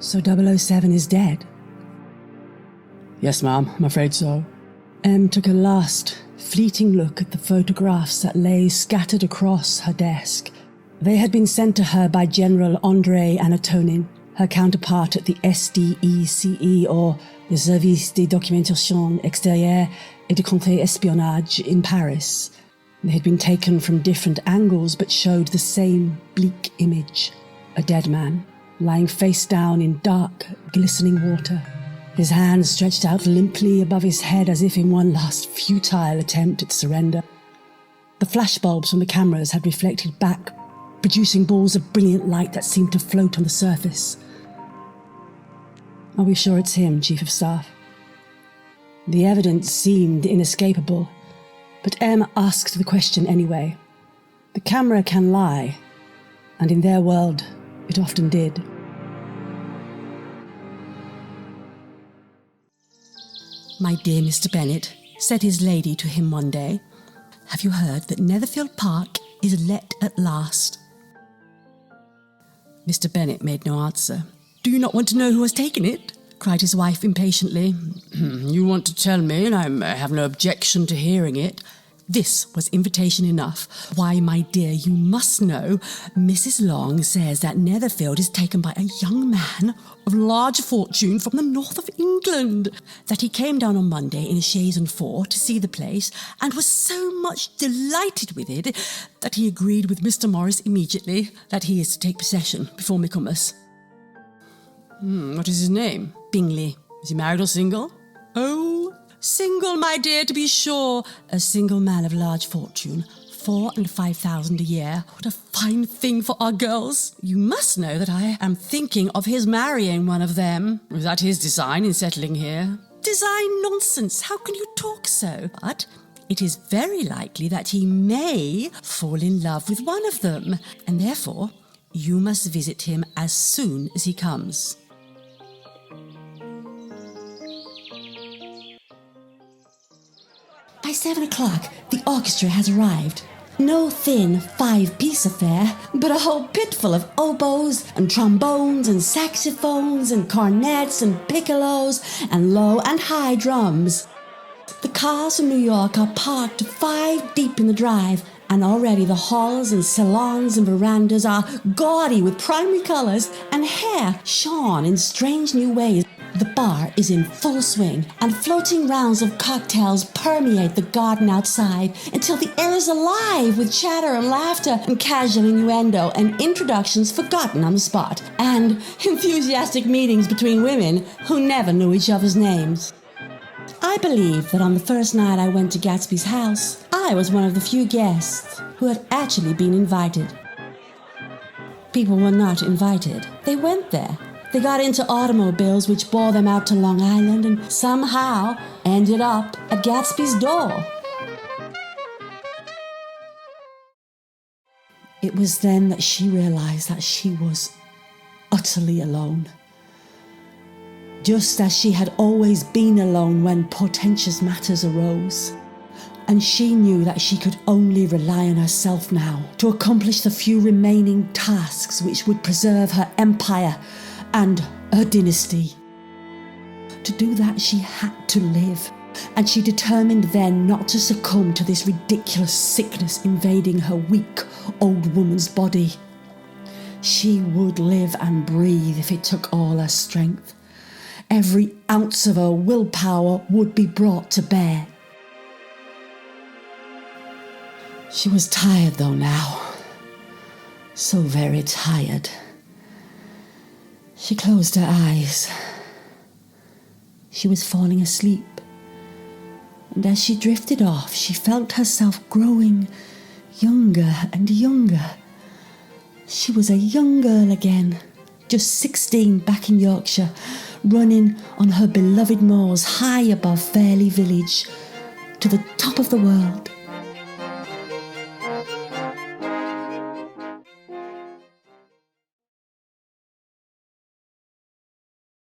So 007 is dead? Yes, ma'am, I'm afraid so. Em took a last, fleeting look at the photographs that lay scattered across her desk. They had been sent to her by General Andrei Anatonin, her counterpart at the SDECE, or the Service de Documentation Extérieure et de Contre-Espionnage in Paris. They had been taken from different angles but showed the same bleak image. A dead man, lying face down in dark, glistening water. His hands stretched out limply above his head as if in one last futile attempt at surrender. The flashbulbs from the cameras had reflected back, producing balls of brilliant light that seemed to float on the surface. Are we sure it's him, Chief of Staff? The evidence seemed inescapable, but Em asked the question anyway. The camera can lie, and in their world, it often did. "My dear Mr. Bennet," said his lady to him one day, "have you heard that Netherfield Park is let at last?" Mr. Bennet made no answer. "Do you not want to know who has taken it?" cried his wife impatiently. You want to tell me, and I have no objection to hearing it. This was invitation enough. "Why, my dear, you must know. Mrs. Long says that Netherfield is taken by a young man of large fortune from the north of England. That he came down on Monday in a chaise and four to see the place, and was so much delighted with it that he agreed with Mr. Morris immediately that he is to take possession before Michaelmas." What is his name? "Bingley." Is he married or single? "Oh, single, my dear, to be sure. A single man of large fortune, 4,000 and 5,000 a year. What a fine thing for our girls. You must know that I am thinking of his marrying one of them." Is that his design in settling here? "Design nonsense. How can you talk so? But it is very likely that he may fall in love with one of them, and therefore you must visit him as soon as he comes." By 7 o'clock, the orchestra has arrived. No thin 5-piece affair, but a whole pitful of oboes and trombones and saxophones and cornets and piccolos and low and high drums. The cars from New York are parked 5 deep in the drive, and already the halls and salons and verandas are gaudy with primary colours and hair shone in strange new ways. The bar is in full swing, and floating rounds of cocktails permeate the garden outside until the air is alive with chatter and laughter and casual innuendo and introductions forgotten on the spot, and enthusiastic meetings between women who never knew each other's names. I believe that on the first night I went to Gatsby's house, I was one of the few guests who had actually been invited. People were not invited. They went there. They got into automobiles which bore them out to Long Island and somehow ended up at Gatsby's door. It was then that she realized that she was utterly alone. Just as she had always been alone when portentous matters arose. And she knew that she could only rely on herself now to accomplish the few remaining tasks which would preserve her empire and her dynasty. To do that, she had to live, and she determined then not to succumb to this ridiculous sickness invading her weak old woman's body. She would live and breathe if it took all her strength. Every ounce of her willpower would be brought to bear. She was tired though now, so very tired. She closed her eyes. She was falling asleep, and as she drifted off, she felt herself growing younger and younger. She was a young girl again, just 16 back in Yorkshire, running on her beloved moors high above Fairley village to the top of the world.